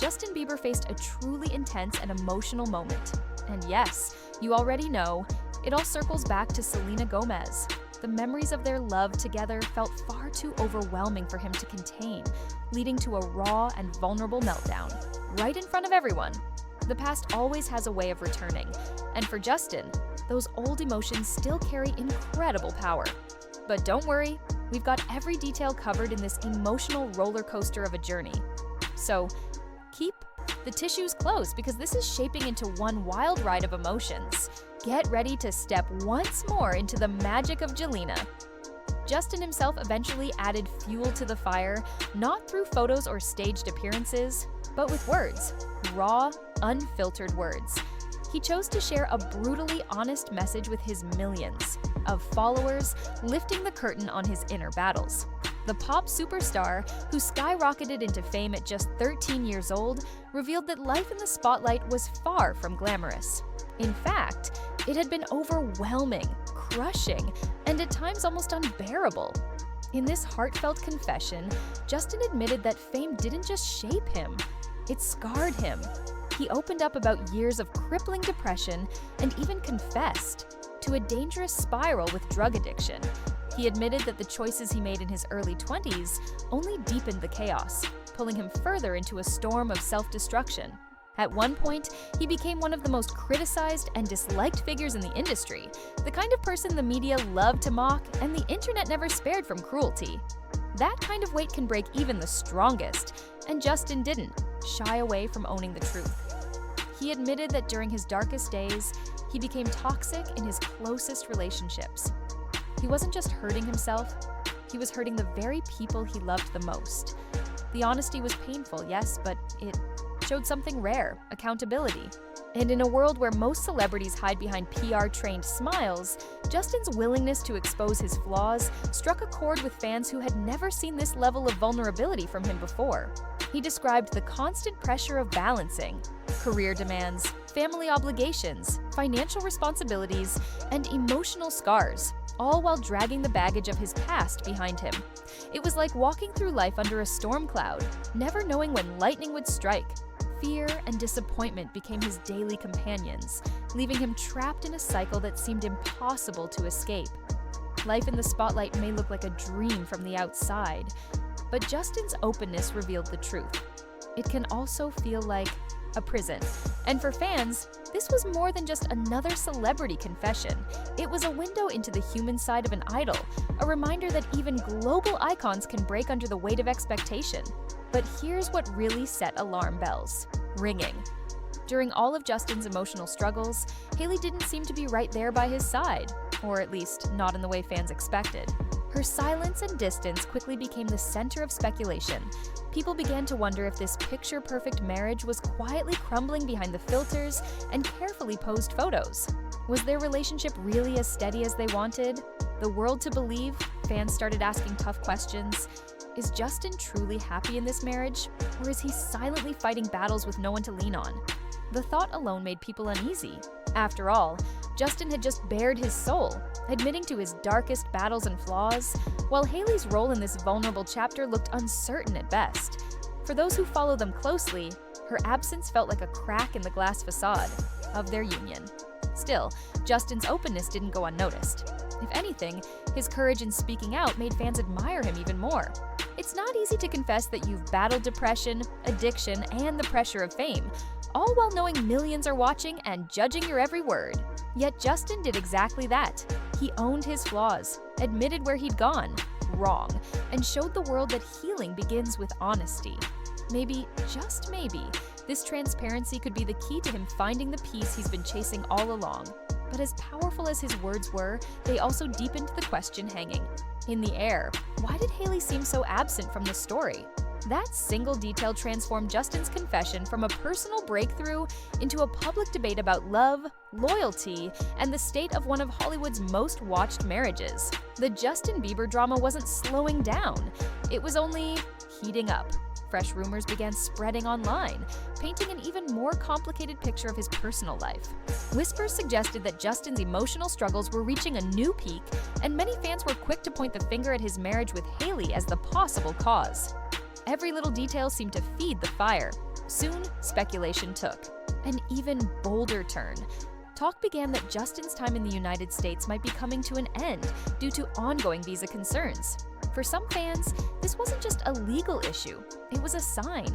Justin Bieber faced a truly intense and emotional moment. And yes, you already know, it all circles back to Selena Gomez. The memories of their love together felt far too overwhelming for him to contain, leading to a raw and vulnerable meltdown, right in front of everyone. The past always has a way of returning, and for Justin, those old emotions still carry incredible power. But don't worry, we've got every detail covered in this emotional roller coaster of a journey. So, keep the tissues close because this is shaping into one wild ride of emotions. Get ready to step once more into the magic of Jelena. Justin himself eventually added fuel to the fire, not through photos or staged appearances, but with words. Raw, unfiltered words. He chose to share a brutally honest message with his millions of followers, lifting the curtain on his inner battles. The pop superstar, who skyrocketed into fame at just 13 years old, revealed that life in the spotlight was far from glamorous. In fact, it had been overwhelming, crushing, and at times almost unbearable. In this heartfelt confession, Justin admitted that fame didn't just shape him, it scarred him. He opened up about years of crippling depression and even confessed to a dangerous spiral with drug addiction. He admitted that the choices he made in his early 20s only deepened the chaos, pulling him further into a storm of self-destruction. At one point, he became one of the most criticized and disliked figures in the industry, the kind of person the media loved to mock and the internet never spared from cruelty. That kind of weight can break even the strongest, and Justin didn't shy away from owning the truth. He admitted that during his darkest days, he became toxic in his closest relationships. He wasn't just hurting himself, he was hurting the very people he loved the most. The honesty was painful, yes, but it showed something rare: accountability. And in a world where most celebrities hide behind PR-trained smiles, Justin's willingness to expose his flaws struck a chord with fans who had never seen this level of vulnerability from him before. He described the constant pressure of balancing career demands, family obligations, financial responsibilities, and emotional scars, all while dragging the baggage of his past behind him. It was like walking through life under a storm cloud, never knowing when lightning would strike. Fear and disappointment became his daily companions, leaving him trapped in a cycle that seemed impossible to escape. Life in the spotlight may look like a dream from the outside, but Justin's openness revealed the truth. It can also feel like a prison. And for fans, this was more than just another celebrity confession. It was a window into the human side of an idol, a reminder that even global icons can break under the weight of expectation. But here's what really set alarm bells ringing. During all of Justin's emotional struggles, Hailey didn't seem to be right there by his side, or at least not in the way fans expected. Her silence and distance quickly became the center of speculation. People began to wonder if this picture-perfect marriage was quietly crumbling behind the filters and carefully posed photos. Was their relationship really as steady as they wanted? The world to believe, fans started asking tough questions. Is Justin truly happy in this marriage, or is he silently fighting battles with no one to lean on? The thought alone made people uneasy. After all, Justin had just bared his soul, admitting to his darkest battles and flaws, while Hailey's role in this vulnerable chapter looked uncertain at best. For those who follow them closely, her absence felt like a crack in the glass facade of their union. Still, Justin's openness didn't go unnoticed. If anything, his courage in speaking out made fans admire him even more. It's not easy to confess that you've battled depression, addiction, and the pressure of fame, all while knowing millions are watching and judging your every word. Yet Justin did exactly that. He owned his flaws, admitted where he'd gone wrong, and showed the world that healing begins with honesty. Maybe, just maybe, this transparency could be the key to him finding the peace he's been chasing all along. But as powerful as his words were, they also deepened the question hanging in the air. Why did Hailey seem so absent from the story? That single detail transformed Justin's confession from a personal breakthrough into a public debate about love, loyalty, and the state of one of Hollywood's most watched marriages. The Justin Bieber drama wasn't slowing down, it was only heating up. Fresh rumors began spreading online, painting an even more complicated picture of his personal life. Whispers suggested that Justin's emotional struggles were reaching a new peak, and many fans were quick to point the finger at his marriage with Hailey as the possible cause. Every little detail seemed to feed the fire. Soon, speculation took an even bolder turn. Talk began that Justin's time in the United States might be coming to an end due to ongoing visa concerns. For some fans, this wasn't just a legal issue, it was a sign.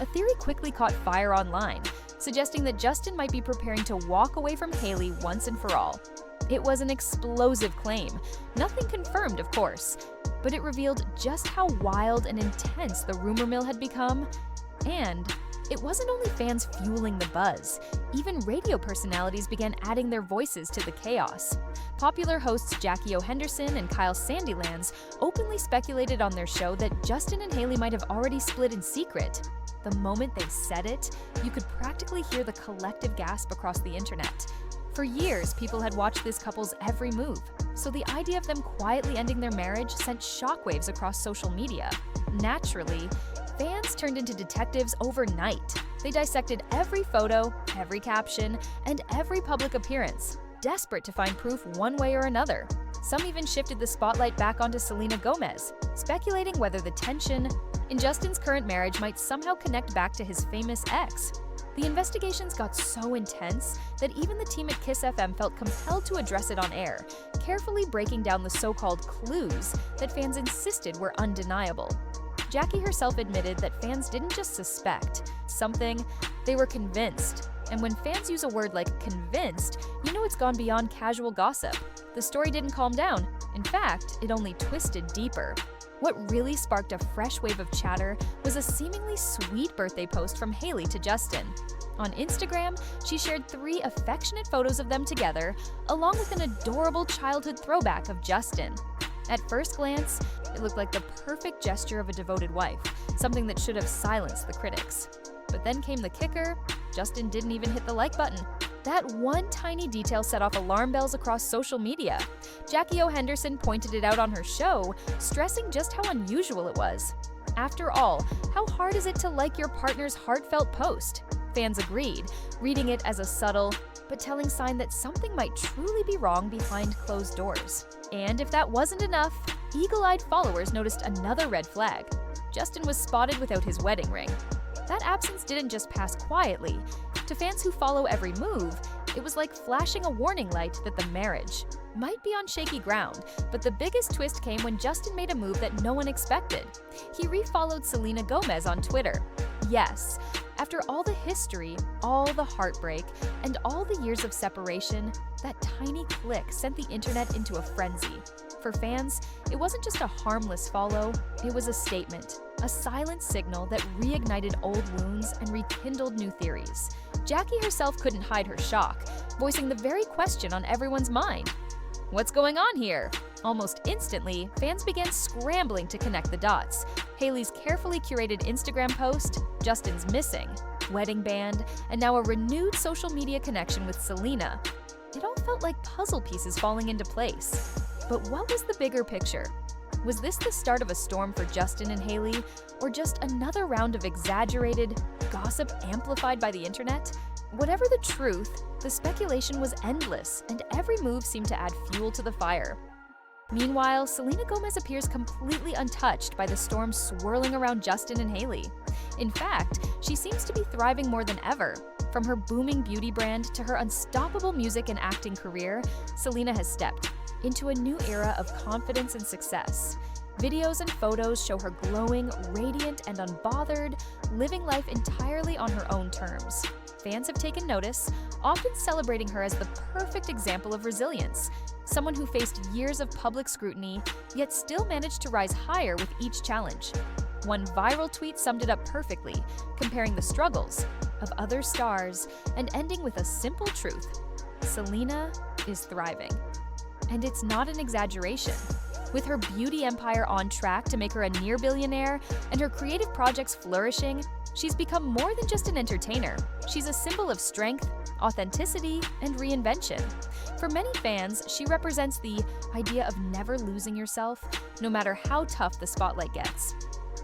A theory quickly caught fire online, suggesting that Justin might be preparing to walk away from Hailey once and for all. It was an explosive claim, nothing confirmed, of course, but it revealed just how wild and intense the rumor mill had become. And it wasn't only fans fueling the buzz. Even radio personalities began adding their voices to the chaos. Popular hosts Jackie O. Henderson and Kyle Sandilands openly speculated on their show that Justin and Hailey might have already split in secret. The moment they said it, you could practically hear the collective gasp across the internet. For years, people had watched this couple's every move, so the idea of them quietly ending their marriage sent shockwaves across social media. Naturally, fans turned into detectives overnight. They dissected every photo, every caption, and every public appearance, desperate to find proof one way or another. Some even shifted the spotlight back onto Selena Gomez, speculating whether the tension in Justin's current marriage might somehow connect back to his famous ex. The investigations got so intense that even the team at Kiss FM felt compelled to address it on air, carefully breaking down the so-called clues that fans insisted were undeniable. Jackie herself admitted that fans didn't just suspect something, they were convinced. And when fans use a word like convinced, you know it's gone beyond casual gossip. The story didn't calm down. In fact, it only twisted deeper. What really sparked a fresh wave of chatter was a seemingly sweet birthday post from Hailey to Justin. On Instagram, she shared 3 affectionate photos of them together, along with an adorable childhood throwback of Justin. At first glance, it looked like the perfect gesture of a devoted wife, something that should have silenced the critics. But then came the kicker: Justin didn't even hit the like button. That one tiny detail set off alarm bells across social media. Jackie O. Henderson pointed it out on her show, stressing just how unusual it was. After all, how hard is it to like your partner's heartfelt post? Fans agreed, reading it as a subtle but telling sign that something might truly be wrong behind closed doors. And if that wasn't enough, eagle-eyed followers noticed another red flag. Justin was spotted without his wedding ring. That absence didn't just pass quietly. To fans who follow every move, it was like flashing a warning light that the marriage might be on shaky ground. But the biggest twist came when Justin made a move that no one expected. He refollowed Selena Gomez on Twitter. Yes, after all the history, all the heartbreak, and all the years of separation, that tiny click sent the internet into a frenzy. For fans, it wasn't just a harmless follow, it was a statement, a silent signal that reignited old wounds and rekindled new theories. Jackie herself couldn't hide her shock, voicing the very question on everyone's mind. What's going on here? Almost instantly, fans began scrambling to connect the dots. Hailey's carefully curated Instagram post, Justin's missing, wedding band, and now a renewed social media connection with Selena. It all felt like puzzle pieces falling into place. But what was the bigger picture? Was this the start of a storm for Justin and Hailey, or just another round of exaggerated gossip amplified by the internet? Whatever the truth, the speculation was endless, and every move seemed to add fuel to the fire. Meanwhile, Selena Gomez appears completely untouched by the storm swirling around Justin and Hailey. In fact, she seems to be thriving more than ever. From her booming beauty brand to her unstoppable music and acting career, Selena has stepped into a new era of confidence and success. Videos and photos show her glowing, radiant, and unbothered, living life entirely on her own terms. Fans have taken notice, often celebrating her as the perfect example of resilience, someone who faced years of public scrutiny, yet still managed to rise higher with each challenge. One viral tweet summed it up perfectly, comparing the struggles of other stars and ending with a simple truth: Selena is thriving. And it's not an exaggeration. With her beauty empire on track to make her a near billionaire and her creative projects flourishing, she's become more than just an entertainer. She's a symbol of strength, authenticity, and reinvention. For many fans, she represents the idea of never losing yourself, no matter how tough the spotlight gets.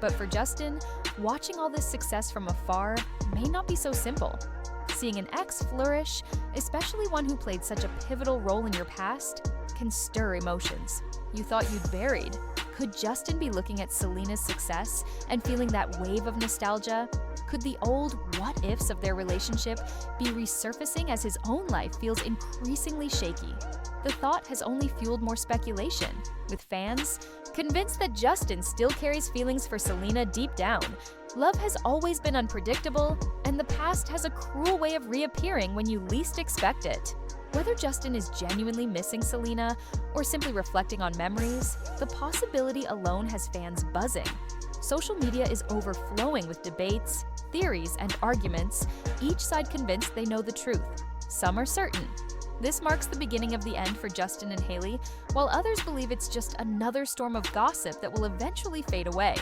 But for Justin, watching all this success from afar may not be so simple. Seeing an ex flourish, especially one who played such a pivotal role in your past, can stir emotions you thought you'd buried. Could Justin be looking at Selena's success and feeling that wave of nostalgia? Could the old what-ifs of their relationship be resurfacing as his own life feels increasingly shaky? The thought has only fueled more speculation, with fans convinced that Justin still carries feelings for Selena deep down. Love has always been unpredictable, and the past has a cruel way of reappearing when you least expect it. Whether Justin is genuinely missing Selena or simply reflecting on memories, the possibility alone has fans buzzing. Social media is overflowing with debates, theories, and arguments, each side convinced they know the truth. Some are certain. This marks the beginning of the end for Justin and Hailey, while others believe it's just another storm of gossip that will eventually fade away.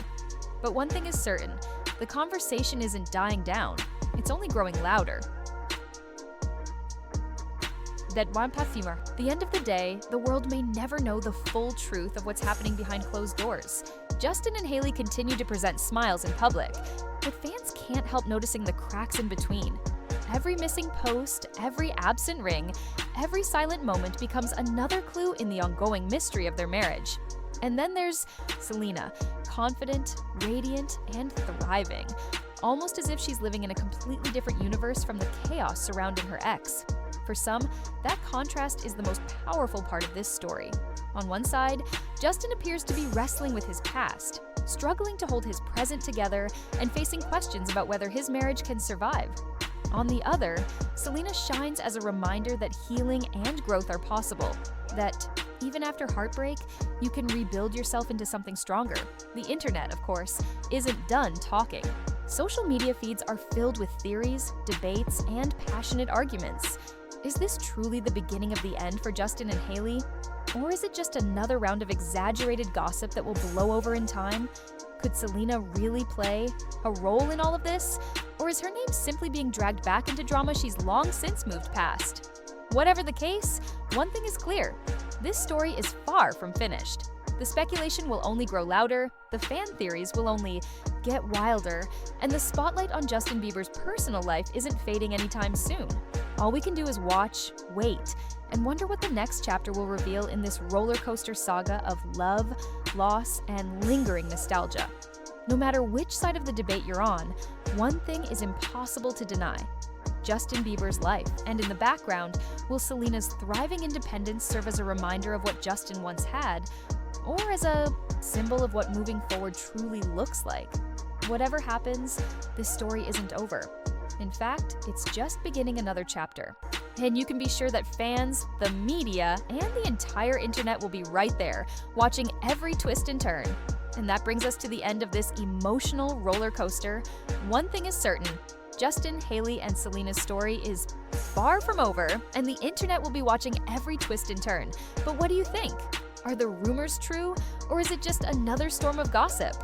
But one thing is certain, the conversation isn't dying down, it's only growing louder. The end of the day, the world may never know the full truth of what's happening behind closed doors. Justin and Hailey continue to present smiles in public, but fans can't help noticing the cracks in between. Every missing post, every absent ring, every silent moment becomes another clue in the ongoing mystery of their marriage. And then there's Selena, confident, radiant, and thriving, almost as if she's living in a completely different universe from the chaos surrounding her ex. For some, that contrast is the most powerful part of this story. On one side, Justin appears to be wrestling with his past, struggling to hold his present together and facing questions about whether his marriage can survive. On the other, Selena shines as a reminder that healing and growth are possible, that even after heartbreak, you can rebuild yourself into something stronger. The internet, of course, isn't done talking. Social media feeds are filled with theories, debates, and passionate arguments. Is this truly the beginning of the end for Justin and Hailey? Or is it just another round of exaggerated gossip that will blow over in time? Could Selena really play a role in all of this? Or is her name simply being dragged back into drama she's long since moved past? Whatever the case, one thing is clear. This story is far from finished. The speculation will only grow louder, the fan theories will only get wilder, and the spotlight on Justin Bieber's personal life isn't fading anytime soon. All we can do is watch, wait, and wonder what the next chapter will reveal in this roller coaster saga of love, loss, and lingering nostalgia. No matter which side of the debate you're on, one thing is impossible to deny: Justin Bieber's life, and in the background, will Selena's thriving independence serve as a reminder of what Justin once had, or as a symbol of what moving forward truly looks like? Whatever happens, this story isn't over. In fact, it's just beginning another chapter. And you can be sure that fans, the media, and the entire internet will be right there, watching every twist and turn. And that brings us to the end of this emotional roller coaster. One thing is certain: Justin, Hailey, and Selena's story is far from over, and the internet will be watching every twist and turn. But what do you think? Are the rumors true, or is it just another storm of gossip?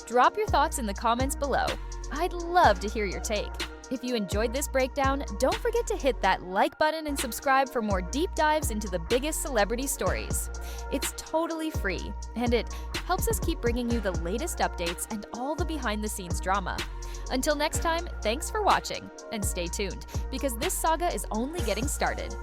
Drop your thoughts in the comments below. I'd love to hear your take. If you enjoyed this breakdown, don't forget to hit that like button and subscribe for more deep dives into the biggest celebrity stories. It's totally free, and it helps us keep bringing you the latest updates and all the behind-the-scenes drama. Until next time, thanks for watching, and stay tuned, because this saga is only getting started.